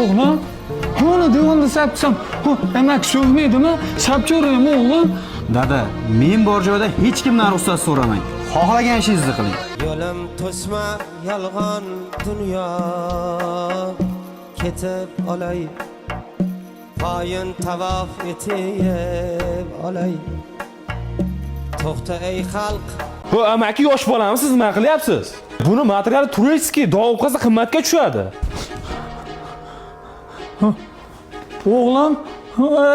oğlum? Onu devamlı sapsam, emek so'ymaydimi? Sapcho'raymi oğlum? Dada, men bor joyda hech kimdan ruxsat so'ramang. Xohlagan ishingizni qiling. Yo'lim to'sma yolg'on dunyo ketib olay Xoin tavof etib olay To'xta ey xalq Bu amaki yosh bolami siz nima qilyapsiz? Buni materiali turistki, dog' qilsa qimmatga tushadi. Oğlum,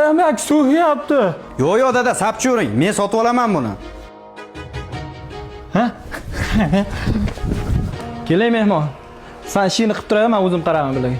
emek so'yapti. Yo'q, dada, sapcho'ring. Men sotib olaman buni. Kelay mehmon. Sen ishingni qilib turaver, men o'zim qaraman bularga.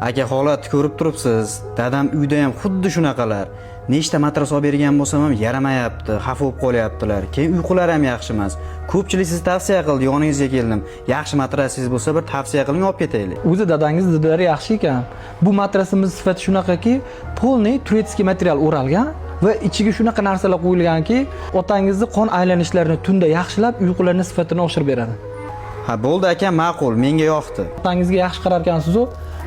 Aka, holatni ko'rib turibsiz. Dadam uyda ham xuddi shunaqalar. Nechta matras olib bergan bo'lsam ham yaramayapti, xafa bo'lib qolyaptilar. Keyin uyqulari ham yaxshi emas. Ko'pchilik sizni tavsiya qildi, yoningizga keldim. Yaxshi matrasingiz bo'lsa bir tavsiya qiling, olib ketaylik. O'zi dadangiz didlari yaxshi ekan. Bu matrasimiz sifati shunaqaki, polniy turetskiy material o'ralgan va ichiga shunaqa narsalar qo'yilganki, otangizning qon aylanishlarini tunda yaxshilab, uyqularning sifatini oshirib beradi. Ha, bo'ldi aka, ma'qul, menga yoqdi. Otangizga yaxshi qarar ekansiz-ku.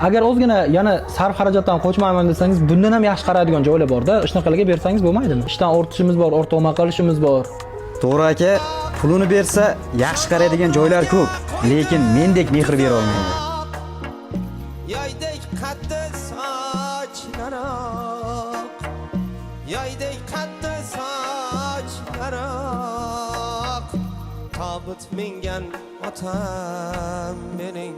Agar ozgina yana sarf xarajatdan qochmayman desangiz, bundan ham yaxshi qaraydigan joylar bor-da. Shunaqalarga bersangiz bo'lmaydimi? Ishdan ortishimiz bor, ortog'ma qilishimiz bor. To'g'ri aka, pulini bersa yaxshi qaraydigan joylar ko'p, lekin mendek mehr bera olmaydi. Yoydek qattiq sochlaroq Yoydek qattiq sochlaroq Tobut mingan otam mening